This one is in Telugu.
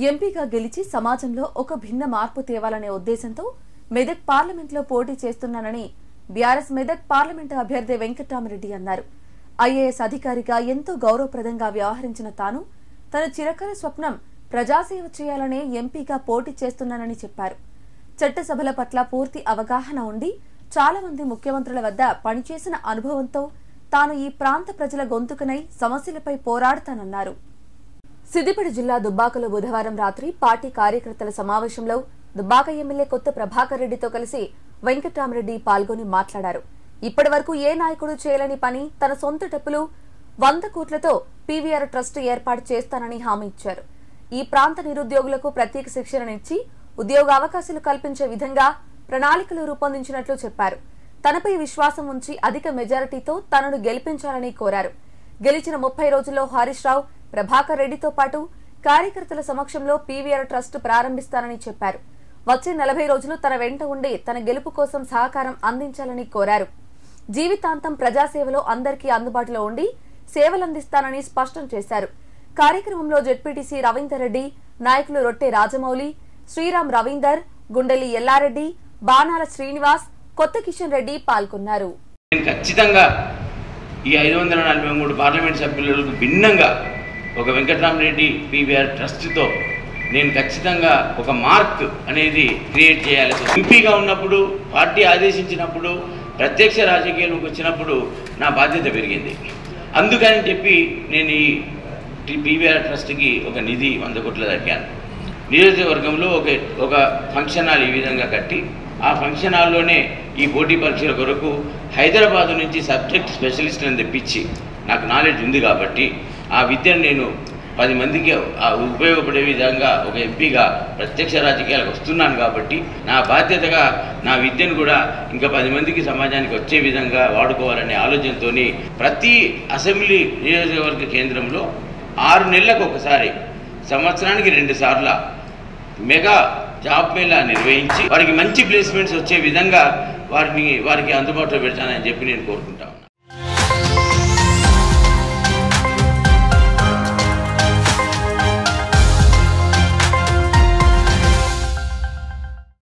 ఎంపీగా గెలిచి సమాజంలో ఒక భిన్న మార్పు తేవాలనే ఉద్దేశంతో మెదక్ పార్లమెంట్లో పోటీ చేస్తున్నానని బీఆర్ఎస్ మెదక్ పార్లమెంటు అభ్యర్థి వెంకట్రామరెడ్డి అన్నారు. ఐఏఎస్ అధికారిగా ఎంతో గౌరవప్రదంగా వ్యవహరించిన తాను తన చిరకాల స్వప్నం ప్రజాసేవ చేయాలనే ఎంపీగా పోటీ చేస్తున్నానని చెప్పారు. చట్టసభల పట్ల పూర్తి అవగాహన ఉండి చాలా మంది ముఖ్యమంత్రుల వద్ద పనిచేసిన అనుభవంతో తాను ఈ ప్రాంత ప్రజల గొంతుకనై సమస్యలపై పోరాడతానన్నారు. సిద్దిపేట జిల్లా దుబ్బాకలో బుధవారం రాత్రి పార్టీ కార్యకర్తల సమావేశంలో దుబ్బాక ఎమ్మెల్యే కొత్త ప్రభాకర్ రెడ్డితో కలిసి వెంకట్రామరెడ్డి పాల్గొని మాట్లాడారు. ఇప్పటి వరకు ఏ నాయకుడు చేయలేని పని తన సొంత డబ్బులు 100 కోట్లతో పీవీఆర్ ట్రస్ట్ ఏర్పాటు చేస్తానని హామీ ఇచ్చారు. ఈ ప్రాంత నిరుద్యోగులకు ప్రత్యేక శిక్షణనిచ్చి ఉద్యోగ అవకాశాలు కల్పించే విధంగా ప్రణాళికలు రూపొందించినట్లు చెప్పారు. తనపై విశ్వాసం ఉంచి అధిక మెజారిటీతో తనను గెలిపించాలని కోరారు. గెలిచిన 30 రోజుల్లో హరీష్ రావు, ప్రభాకర్ రెడ్డితో పాటు కార్యకర్తల సమక్షంలో పీవీఆర్ ట్రస్ట్ ప్రారంభిస్తానని చెప్పారు. వచ్చే 40 రోజులు తన వెంట ఉండి తన గెలుపు కోసం సహకారం అందించాలని కోరారు. జీవితాంతం ప్రజాసేవలో అందరికీ అందుబాటులో ఉండి సేవలందిస్తానని స్పష్టం చేశారు. కార్యక్రమంలో జెడ్పీటీసీ రవీందర్ రెడ్డి, నాయకులు రొట్టె రాజమౌళి, శ్రీరామ్ రవీందర్, గుండెలి ఎల్లారెడ్డి, బాణాల శ్రీనివాస్, కొత్త కిషన్ రెడ్డి పాల్గొన్నారు. ఖచ్చితంగా ఈ 543 పార్లమెంట్ సభ్యులకు భిన్నంగా ఒక వెంకట్రామరెడ్డి పీవీఆర్ ట్రస్ట్తో నేను ఖచ్చితంగా ఒక మార్క్ అనేది క్రియేట్ చేయాలి. ఎంపీగా ఉన్నప్పుడు, పార్టీ ఆదేశించినప్పుడు, ప్రత్యక్ష రాజకీయాలకు వచ్చినప్పుడు నా బాధ్యత పెరిగింది. అందుకని చెప్పి నేను ఈ పీవీఆర్ ట్రస్ట్కి ఒక నిధి 100 కోట్లు అడిగాను. నియోజకవర్గంలో ఒక ఫంక్షన్ హాల్ ఈ విధంగా కట్టి ఆ ఫంక్షన్ హాల్లోనే ఈ పోటీ పరీక్షల కొరకు హైదరాబాద్ నుంచి సబ్జెక్ట్ స్పెషలిస్ట్లను తెప్పించి నాకు నాలెడ్జ్ ఉంది కాబట్టి ఆ విద్యను నేను 10 మందికి ఉపయోగపడే విధంగా ఒక ఎంపీగా ప్రత్యక్ష రాజకీయాలకు వస్తున్నాను కాబట్టి నా బాధ్యతగా నా విద్యను కూడా ఇంకా 10 మందికి సమాజానికి వచ్చే విధంగా వాడుకోవాలనే ఆలోచనతో ప్రతి అసెంబ్లీ నియోజకవర్గ కేంద్రంలో 6 నెలలకు ఒకసారి, సంవత్సరానికి 2 సార్లు మెగా జాబ్ మేళా నిర్వహించి వారికి మంచి ప్లేస్మెంట్స్ వచ్చే విధంగా వారికి అందుబాటులో పెడతానని చెప్పి నేను కోరుకుంటా ఉన్నాను.